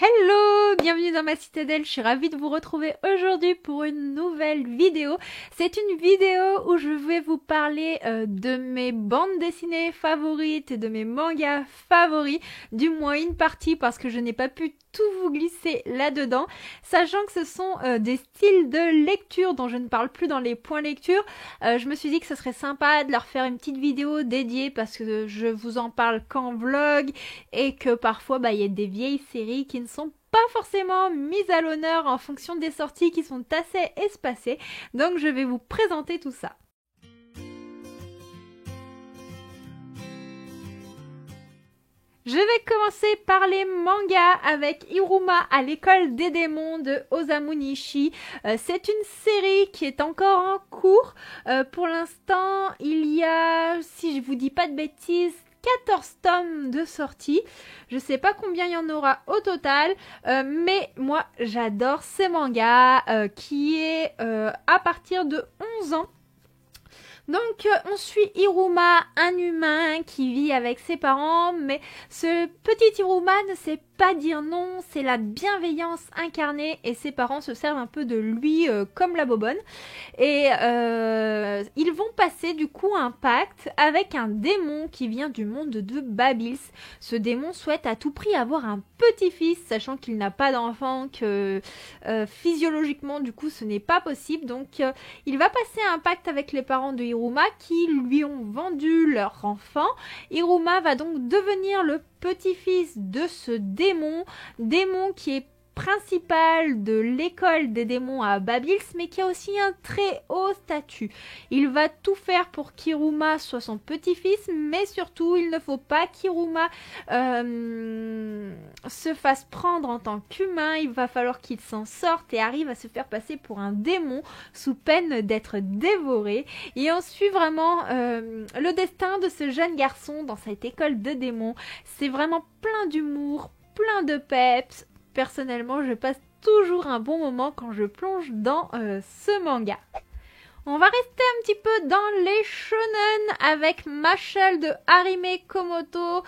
Hello, bienvenue dans ma citadelle, je suis ravie de vous retrouver aujourd'hui pour une nouvelle vidéo. C'est une vidéo où je vais vous parler de mes bandes dessinées favorites et de mes mangas favoris, du moins une partie parce que je n'ai pas pu tout vous glisser là-dedans, sachant que ce sont des styles de lecture dont je ne parle plus dans les points lecture. Je me suis dit que ce serait sympa de leur faire une petite vidéo dédiée parce que je vous en parle qu'en vlog et que parfois il y a des vieilles séries qui ne sont pas forcément mises à l'honneur en fonction des sorties qui sont assez espacées. Donc je vais vous présenter tout ça. Je vais commencer par les mangas avec Iruma à l'école des démons de Osamu Nishi. C'est une série qui est encore en cours. Pour l'instant, il y a, si je vous dis pas de bêtises, 14 tomes de sortie. Je sais pas combien il y en aura au total, mais moi j'adore ces mangas qui est à partir de 11 ans. Donc on suit Iruma, un humain qui vit avec ses parents, mais ce petit Iruma ne sait pas dire non, c'est la bienveillance incarnée et ses parents se servent un peu de lui comme la bobonne. Et ils vont passer du coup un pacte avec un démon qui vient du monde de Babils. Ce démon souhaite à tout prix avoir un petit-fils, sachant qu'il n'a pas d'enfant, que physiologiquement du coup ce n'est pas possible. Donc il va passer un pacte avec les parents de Iruma qui lui ont vendu leur enfant. Iruma va donc devenir le petit-fils de ce démon qui est principal de l'école des démons à Babils, mais qui a aussi un très haut statut. Il va tout faire pour qu'Iruma soit son petit-fils, mais surtout, il ne faut pas qu'Iruma se fasse prendre en tant qu'humain. Il va falloir qu'il s'en sorte et arrive à se faire passer pour un démon sous peine d'être dévoré. Et on suit vraiment le destin de ce jeune garçon dans cette école de démons. C'est vraiment plein d'humour, plein de peps. Personnellement, je passe toujours un bon moment quand je plonge dans ce manga. On va rester un petit peu dans les shonen avec Mashle de Harime Komoto,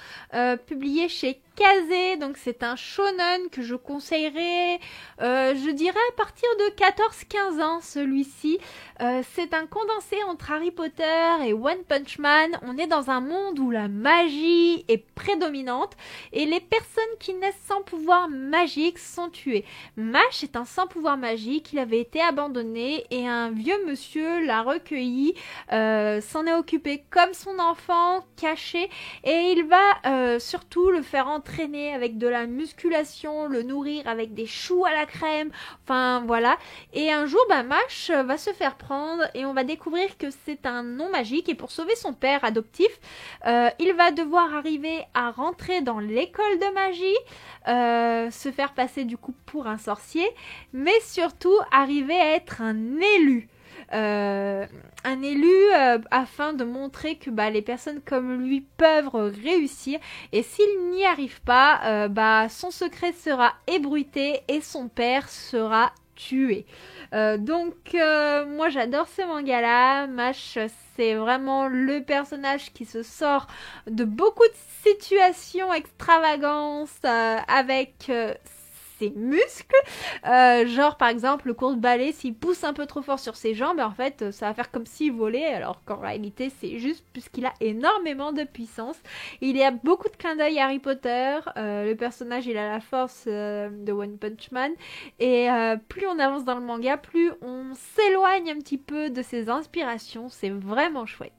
publié chez Kazé. Donc c'est un shonen que je conseillerais, je dirais à partir de 14-15 ans celui-ci. C'est un condensé entre Harry Potter et One Punch Man. On est dans un monde où la magie est prédominante et les personnes qui naissent sans pouvoir magique sont tuées. Mash est un sans pouvoir magique, il avait été abandonné et un vieux monsieur l'a recueilli, s'en est occupé comme son enfant, caché, et il va surtout le faire entraîner avec de la musculation, le nourrir avec des choux à la crème, enfin voilà. Et un jour, Mash va se faire prendre et on va découvrir que c'est un non magique et pour sauver son père adoptif, il va devoir arriver à rentrer dans l'école de magie, se faire passer du coup pour un sorcier, mais surtout arriver à être un élu. Afin de montrer que les personnes comme lui peuvent réussir et s'il n'y arrive pas, son secret sera ébruité et son père sera tué. Moi j'adore ce manga là. Mash, c'est vraiment le personnage qui se sort de beaucoup de situations extravagantes avec ses muscles, genre par exemple le cours de ballet, s'il pousse un peu trop fort sur ses jambes, en fait ça va faire comme s'il volait, alors qu'en réalité c'est juste puisqu'il a énormément de puissance. Il y a beaucoup de clins d'œil à Harry Potter, le personnage il a la force de One Punch Man et plus on avance dans le manga, plus on s'éloigne un petit peu de ses inspirations, c'est vraiment chouette.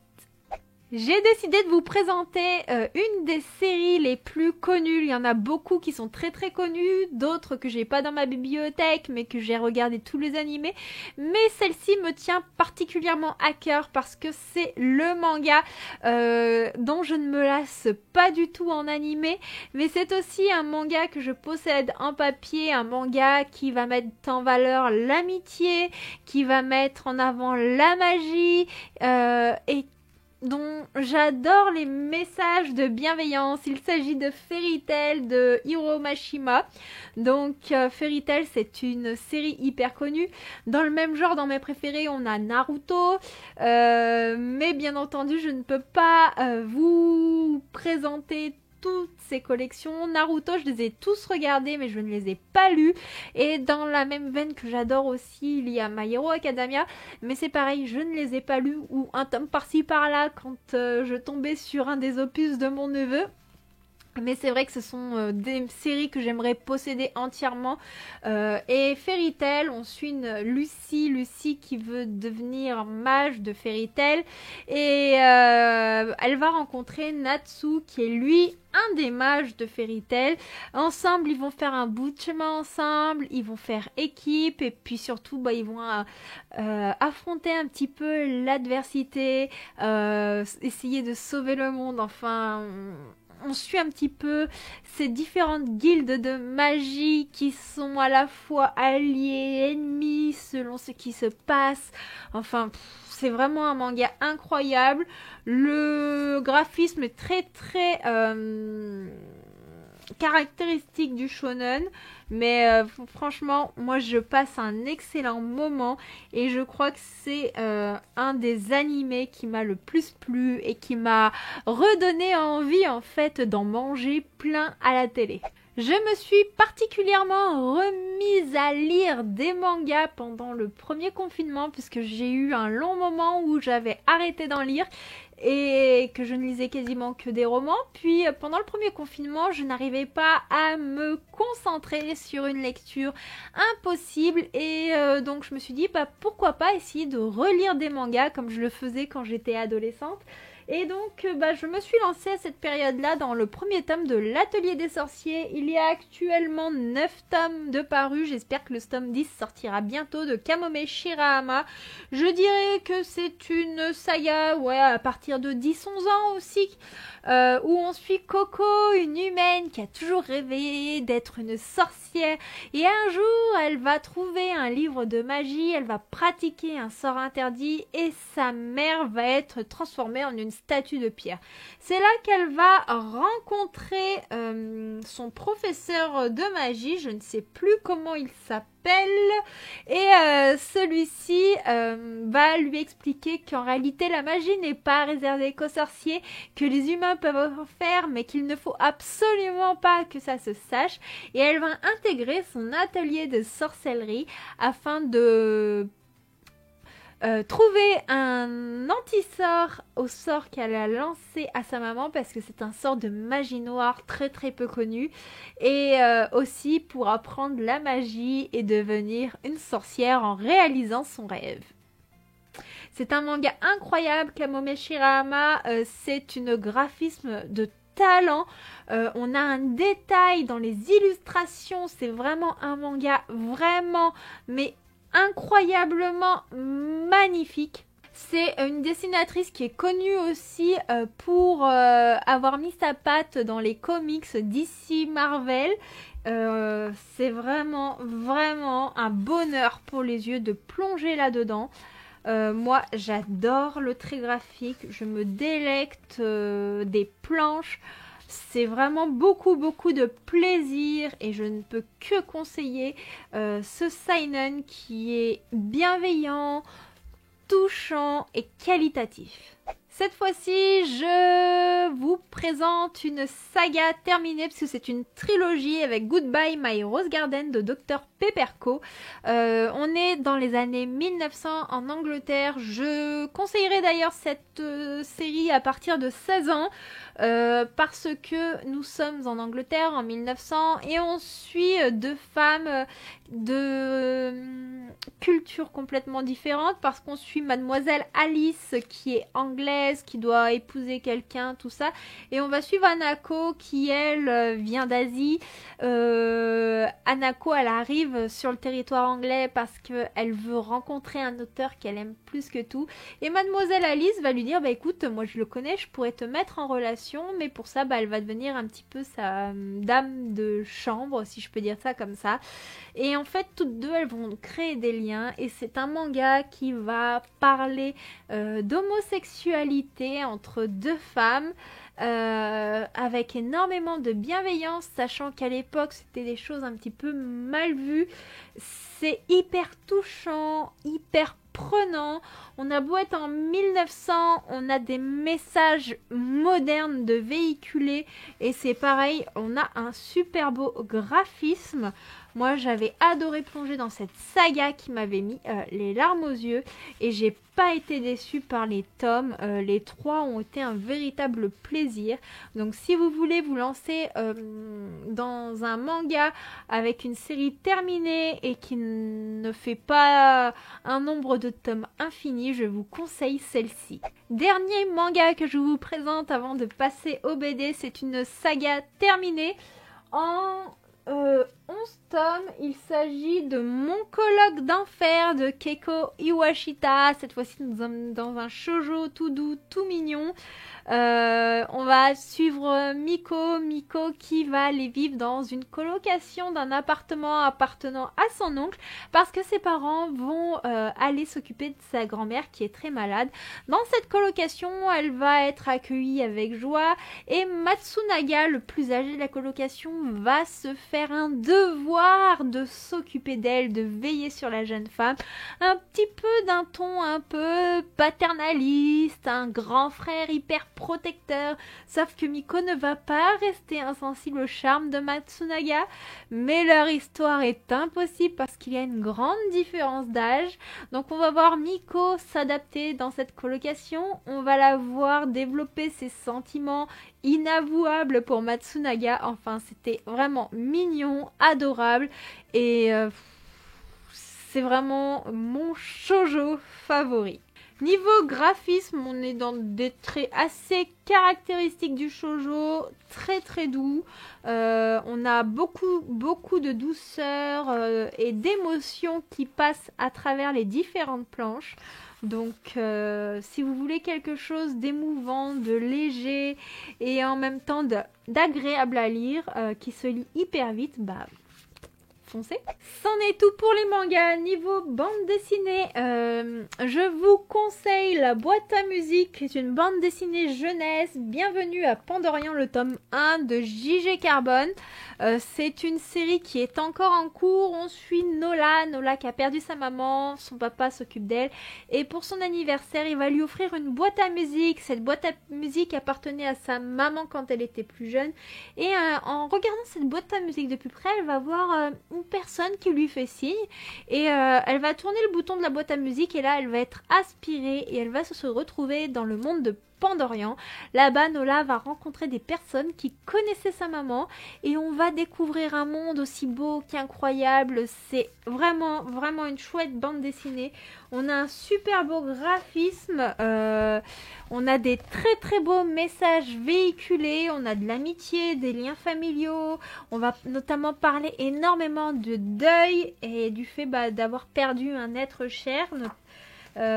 J'ai décidé de vous présenter une des séries les plus connues. Il y en a beaucoup qui sont très très connues, d'autres que j'ai pas dans ma bibliothèque mais que j'ai regardé tous les animés. Mais celle-ci me tient particulièrement à cœur parce que c'est le manga dont je ne me lasse pas du tout en animé. Mais c'est aussi un manga que je possède en papier, un manga qui va mettre en valeur l'amitié, qui va mettre en avant la magie et dont j'adore les messages de bienveillance. Il s'agit de Fairy Tail de Hiro Mashima. Donc Fairy Tail, c'est une série hyper connue. Dans le même genre, dans mes préférés, on a Naruto. Mais bien entendu, je ne peux pas vous présenter toutes ces collections. Naruto, je les ai tous regardés, mais je ne les ai pas lus. Et dans la même veine que j'adore aussi, il y a My Hero Academia, mais c'est pareil, je ne les ai pas lus, ou un tome par-ci par-là quand je tombais sur un des opus de mon neveu. Mais c'est vrai que ce sont des séries que j'aimerais posséder entièrement. Et Fairy Tail, on suit une Lucie qui veut devenir mage de Fairy Tail. Et elle va rencontrer Natsu, qui est lui un des mages de Fairy Tail. Ensemble, ils vont faire un bout de chemin ensemble, ils vont faire équipe. Et puis surtout, ils vont affronter un petit peu l'adversité, essayer de sauver le monde. Enfin... On suit un petit peu ces différentes guildes de magie qui sont à la fois alliées, ennemies, selon ce qui se passe. Enfin, c'est vraiment un manga incroyable. Le graphisme est très très caractéristique du shonen, mais franchement, moi je passe un excellent moment et je crois que c'est un des animés qui m'a le plus plu et qui m'a redonné envie en fait d'en manger plein à la télé. Je me suis particulièrement remise à lire des mangas pendant le premier confinement puisque j'ai eu un long moment où j'avais arrêté d'en lire et que je ne lisais quasiment que des romans. Puis pendant le premier confinement, je n'arrivais pas à me concentrer sur une lecture impossible et donc je me suis dit pourquoi pas essayer de relire des mangas comme je le faisais quand j'étais adolescente. Et donc, je me suis lancée à cette période-là dans le premier tome de l'Atelier des Sorciers. Il y a actuellement 9 tomes de parus. J'espère que le tome 10 sortira bientôt de Kamome Shirahama. Je dirais que c'est une saga, à partir de 10-11 ans aussi, où on suit Coco, une humaine qui a toujours rêvé d'être une sorcière. Et un jour, elle va trouver un livre de magie, elle va pratiquer un sort interdit et sa mère va être transformée en une statue de pierre. C'est là qu'elle va rencontrer son professeur de magie, je ne sais plus comment il s'appelle, et celui-ci va lui expliquer qu'en réalité la magie n'est pas réservée qu'aux sorciers, que les humains peuvent en faire, mais qu'il ne faut absolument pas que ça se sache, et elle va intégrer son atelier de sorcellerie afin de trouver un anti-sort au sort qu'elle a lancé à sa maman parce que c'est un sort de magie noire très très peu connu et aussi pour apprendre la magie et devenir une sorcière en réalisant son rêve. C'est un manga incroyable, Kamome Shirahama, c'est une graphisme de talent, on a un détail dans les illustrations, c'est vraiment un manga vraiment mais incroyablement magnifique. C'est une dessinatrice qui est connue aussi pour avoir mis sa patte dans les comics d'ici Marvel. C'est vraiment un bonheur pour les yeux de plonger là-dedans. Moi, j'adore le trait graphique, je me délecte des planches. C'est vraiment beaucoup de plaisir et je ne peux que conseiller ce seinen qui est bienveillant, touchant et qualitatif. Cette fois-ci, je vous présente une saga terminée parce que c'est une trilogie avec Goodbye My Rose Garden de Dr Pepperco. On est dans les années 1900 en Angleterre. Je conseillerais d'ailleurs cette série à partir de 16 ans parce que nous sommes en Angleterre en 1900 et on suit deux femmes de cultures complètement différentes parce qu'on suit Mademoiselle Alice qui est anglaise, qui doit épouser quelqu'un, tout ça, et on va suivre Anako qui elle vient d'Asie. Anako elle arrive sur le territoire anglais parce qu'elle veut rencontrer un auteur qu'elle aime plus que tout, et Mademoiselle Alice va lui dire écoute, moi je le connais, je pourrais te mettre en relation, mais pour ça elle va devenir un petit peu sa dame de chambre, si je peux dire ça comme ça. Et en fait toutes deux elles vont créer des liens et c'est un manga qui va parler d'homosexualité entre deux femmes avec énormément de bienveillance, sachant qu'à l'époque c'était des choses un petit peu mal vues. C'est hyper touchant, hyper prenant. On a beau être en 1900, on a des messages modernes de véhiculés et c'est pareil, on a un super beau graphisme. Moi, j'avais adoré plonger dans cette saga qui m'avait mis les larmes aux yeux et j'ai pas été déçue par les tomes. Les 3 ont été un véritable plaisir. Donc, si vous voulez vous lancer dans un manga avec une série terminée et qui ne fait pas un nombre de tomes infini, je vous conseille celle-ci. Dernier manga que je vous présente avant de passer au BD, c'est une saga terminée en 11 tomes. Il s'agit de Mon colloque d'enfer de Keiko Iwashita. Cette fois-ci, nous sommes dans un shoujo tout doux, tout mignon. On va suivre Miko qui va aller vivre dans une colocation d'un appartement appartenant à son oncle parce que ses parents vont aller s'occuper de sa grand-mère qui est très malade. Dans cette colocation, elle va être accueillie avec joie et Matsunaga, le plus âgé de la colocation, va se faire un devoir de s'occuper d'elle, de veiller sur la jeune femme, un petit peu d'un ton un peu paternaliste, un grand frère hyper protecteur, sauf que Miko ne va pas rester insensible au charme de Matsunaga, mais leur histoire est impossible parce qu'il y a une grande différence d'âge. Donc on va voir Miko s'adapter dans cette colocation, on va la voir développer ses sentiments inavouables pour Matsunaga. Enfin, c'était vraiment mignon, adorable et c'est vraiment mon shoujo favori. Niveau graphisme, on est dans des traits assez caractéristiques du shoujo, très doux. On a beaucoup de douceur et d'émotion qui passent à travers les différentes planches. Donc, si vous voulez quelque chose d'émouvant, de léger et en même temps d'agréable à lire, qui se lit hyper vite, bah foncez. C'en est tout pour les mangas. Niveau bande dessinée, je vous conseille La boîte à musique, qui est une bande dessinée jeunesse. Bienvenue à Pandorian, le tome 1 de JG Carbone. C'est une série qui est encore en cours. On suit Nola qui a perdu sa maman, son papa s'occupe d'elle et pour son anniversaire, il va lui offrir une boîte à musique. Cette boîte à musique appartenait à sa maman quand elle était plus jeune et en regardant cette boîte à musique de plus près, elle va voir une personne qui lui fait signe et elle va tourner le bouton de la boîte à musique et là, elle va être aspirée et elle va se retrouver dans le monde de Pandorian. Là-bas, Nola va rencontrer des personnes qui connaissaient sa maman et on va découvrir un monde aussi beau qu'incroyable. C'est vraiment une chouette bande dessinée. On a un super beau graphisme, on a des très beaux messages véhiculés, on a de l'amitié, des liens familiaux. On va notamment parler énormément de deuil et du fait d'avoir perdu un être cher.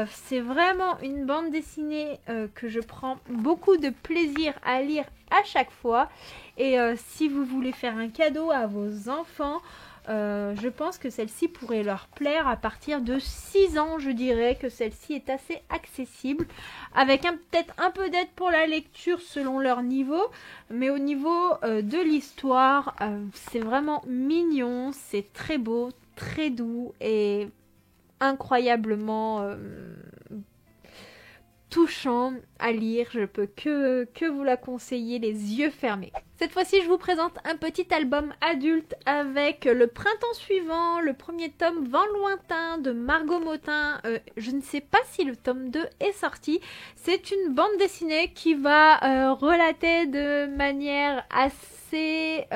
C'est vraiment une bande dessinée que je prends beaucoup de plaisir à lire à chaque fois. Et si vous voulez faire un cadeau à vos enfants, je pense que celle-ci pourrait leur plaire à partir de 6 ans. Je dirais que celle-ci est assez accessible, avec peut-être un peu d'aide pour la lecture selon leur niveau. Mais au niveau de l'histoire, c'est vraiment mignon, c'est très beau, très doux et incroyablement touchant à lire. Je peux que vous la conseiller les yeux fermés. Cette fois-ci, je vous présente un petit album adulte avec Le printemps suivant, le premier tome Vent lointain de Margot Motin. Je ne sais pas si le tome 2 est sorti. C'est une bande dessinée qui va relater de manière assez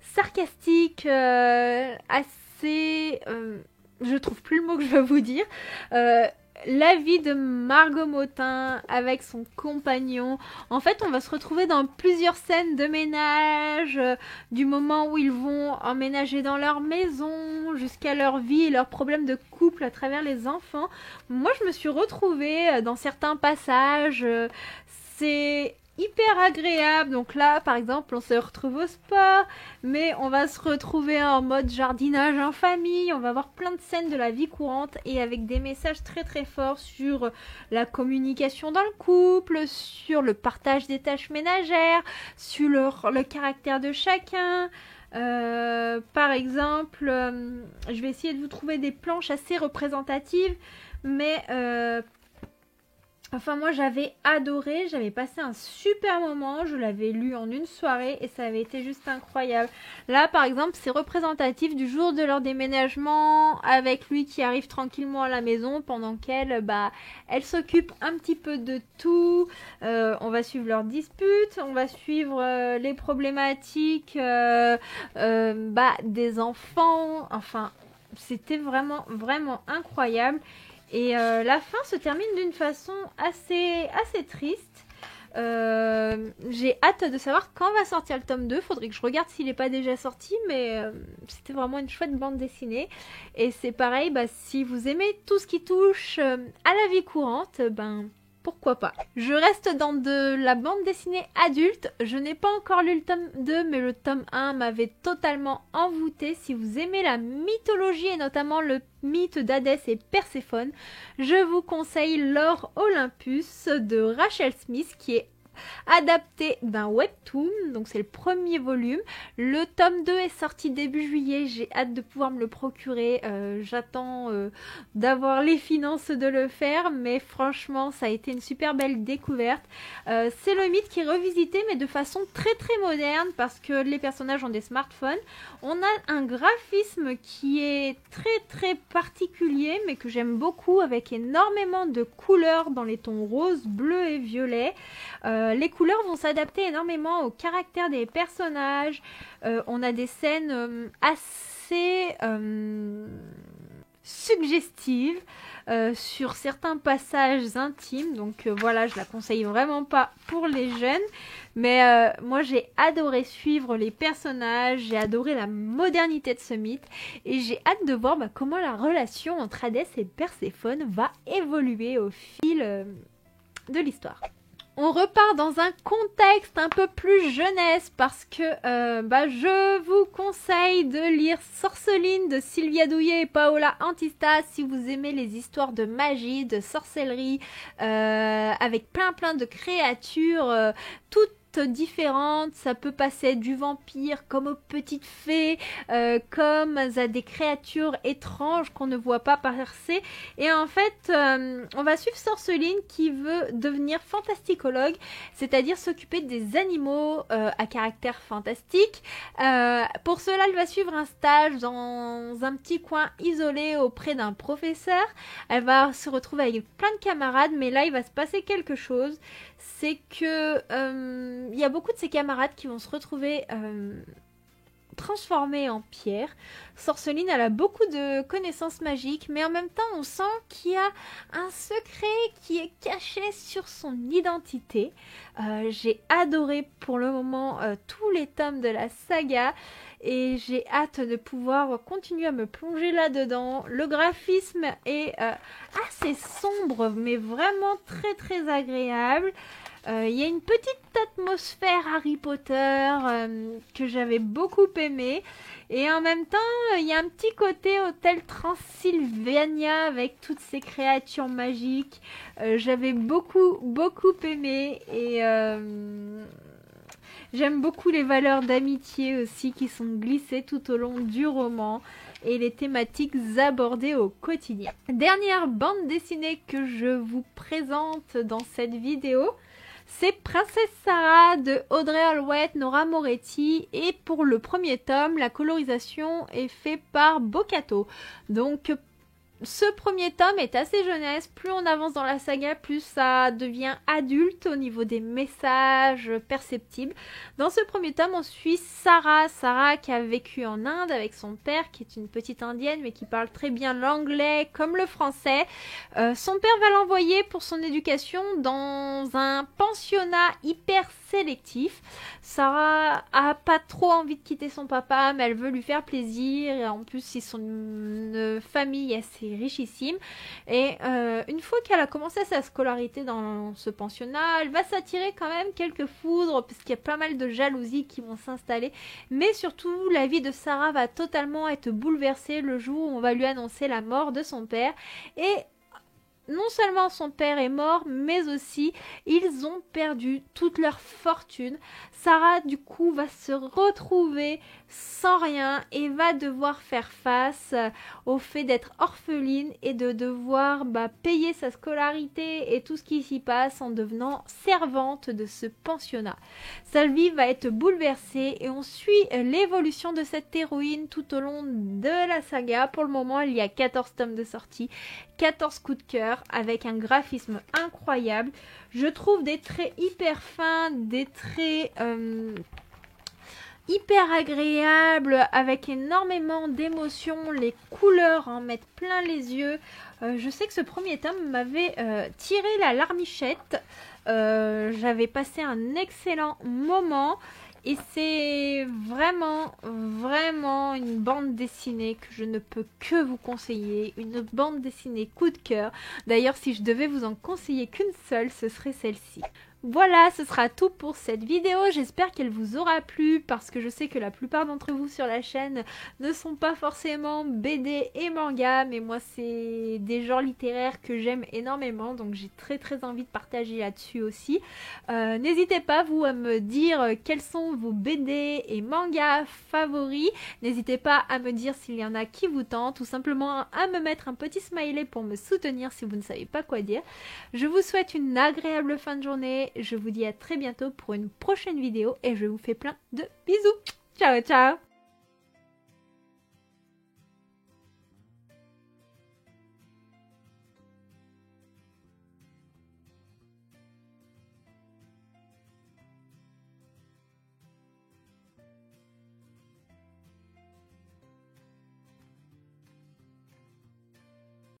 sarcastique, assez... je trouve plus le mot que je veux vous dire. La vie de Margot Motin avec son compagnon. En fait, on va se retrouver dans plusieurs scènes de ménage, du moment où ils vont emménager dans leur maison, jusqu'à leur vie et leurs problèmes de couple à travers les enfants. Moi, je me suis retrouvée dans certains passages. C'est hyper agréable. Donc là, par exemple, on se retrouve au sport, mais on va se retrouver en mode jardinage en famille. On va avoir plein de scènes de la vie courante et avec des messages très très forts sur la communication dans le couple, sur le partage des tâches ménagères, sur le caractère de chacun. Par exemple, je vais essayer de vous trouver des planches assez représentatives, mais enfin, moi, j'avais adoré, j'avais passé un super moment, je l'avais lu en une soirée et ça avait été juste incroyable. Là, par exemple, c'est représentatif du jour de leur déménagement avec lui qui arrive tranquillement à la maison pendant qu'elle, elle s'occupe un petit peu de tout. On va suivre leurs disputes, on va suivre les problématiques des enfants. Enfin, c'était vraiment, vraiment incroyable. Et la fin se termine d'une façon assez triste. J'ai hâte de savoir quand va sortir le tome 2. Faudrait que je regarde s'il n'est pas déjà sorti, mais c'était vraiment une chouette bande dessinée. Et c'est pareil, si vous aimez tout ce qui touche à la vie courante, pourquoi pas. Je reste dans de la bande dessinée adulte. Je n'ai pas encore lu le tome 2, mais le tome 1 m'avait totalement envoûté. Si vous aimez la mythologie et notamment le mythe d'Hadès et Perséphone, je vous conseille L'Or Olympus de Rachel Smith qui est adapté d'un webtoon, donc c'est le premier volume. Le tome 2 est sorti début juillet, j'ai hâte de pouvoir me le procurer. J'attends d'avoir les finances de le faire, mais franchement ça a été une super belle découverte. C'est le mythe qui est revisité mais de façon très très moderne parce que les personnages ont des smartphones. On a un graphisme qui est très très particulier mais que j'aime beaucoup avec énormément de couleurs dans les tons rose, bleu et violet. Les couleurs vont s'adapter énormément au caractère des personnages. On a des scènes assez suggestives sur certains passages intimes. Donc voilà, je la conseille vraiment pas pour les jeunes. Mais moi j'ai adoré suivre les personnages, j'ai adoré la modernité de ce mythe. Et j'ai hâte de voir comment la relation entre Hadès et Perséphone va évoluer au fil de l'histoire. On repart dans un contexte un peu plus jeunesse parce que je vous conseille de lire Sorceline de Sylvia Douillet et Paola Antista si vous aimez les histoires de magie, de sorcellerie, avec plein de créatures, toutes différentes. Ça peut passer du vampire comme aux petites fées, comme à des créatures étranges qu'on ne voit pas passer. Et en fait, on va suivre Sorceline qui veut devenir fantasticologue, c'est-à-dire s'occuper des animaux à caractère fantastique. Pour cela, elle va suivre un stage dans un petit coin isolé auprès d'un professeur. Elle va se retrouver avec plein de camarades, mais là, il va se passer quelque chose. C'est que il y a beaucoup de ses camarades qui vont se retrouver transformée en pierre. Sorceline, elle a beaucoup de connaissances magiques, mais en même temps, on sent qu'il y a un secret qui est caché sur son identité. J'ai adoré pour le moment tous les tomes de la saga et j'ai hâte de pouvoir continuer à me plonger là-dedans. Le graphisme est assez sombre, mais vraiment très agréable. Il y a une petite atmosphère Harry Potter que j'avais beaucoup aimé. Et en même temps, il y a un petit côté Hôtel Transylvania avec toutes ces créatures magiques. J'avais beaucoup aimé. Et j'aime beaucoup les valeurs d'amitié aussi qui sont glissées tout au long du roman. Et les thématiques abordées au quotidien. Dernière bande dessinée que je vous présente dans cette vidéo. C'est Princesse Sarah de Audrey Holweth, Nora Moretti et pour le premier tome, la colorisation est faite par Bocato. Donc ce premier tome est assez jeunesse, plus on avance dans la saga, plus ça devient adulte au niveau des messages perceptibles. Dans ce premier tome, on suit Sarah qui a vécu en Inde avec son père, qui est une petite indienne, mais qui parle très bien l'anglais comme le français. Son père va l'envoyer pour son éducation dans un pensionnat hyper sélectif. Sarah a pas trop envie de quitter son papa, mais elle veut lui faire plaisir. Et en plus, ils sont une famille assez écrit richissime. Et une fois qu'elle a commencé sa scolarité dans ce pensionnat, elle va s'attirer quand même quelques foudres, puisqu'il y a pas mal de jalousies qui vont s'installer. Mais surtout, la vie de Sarah va totalement être bouleversée le jour où on va lui annoncer la mort de son père. Et non seulement son père est mort, mais aussi ils ont perdu toute leur fortune. Sarah, du coup, va se retrouver sans rien et va devoir faire face au fait d'être orpheline et de devoir payer sa scolarité et tout ce qui s'y passe en devenant servante de ce pensionnat. Sa vie va être bouleversée et on suit l'évolution de cette héroïne tout au long de la saga. Pour le moment, il y a 14 tomes de sortie, 14 coups de cœur avec un graphisme incroyable. Je trouve des traits hyper fins, des traits hyper agréables, avec énormément d'émotions. Les couleurs en mettent plein les yeux. Je sais que ce premier tome m'avait tiré la larmichette. J'avais passé un excellent moment. Et c'est vraiment, vraiment une bande dessinée que je ne peux que vous conseiller. Une bande dessinée coup de cœur. D'ailleurs, si je devais vous en conseiller qu'une seule, ce serait celle-ci. Voilà, ce sera tout pour cette vidéo. J'espère qu'elle vous aura plu parce que je sais que la plupart d'entre vous sur la chaîne ne sont pas forcément BD et manga, mais moi c'est des genres littéraires que j'aime énormément, donc j'ai très envie de partager là-dessus aussi. N'hésitez pas vous à me dire quels sont vos BD et mangas favoris. N'hésitez pas à me dire s'il y en a qui vous tentent, ou simplement à me mettre un petit smiley pour me soutenir si vous ne savez pas quoi dire. Je vous souhaite une agréable fin de journée. Je vous dis à très bientôt pour une prochaine vidéo et je vous fais plein de bisous. Ciao, ciao!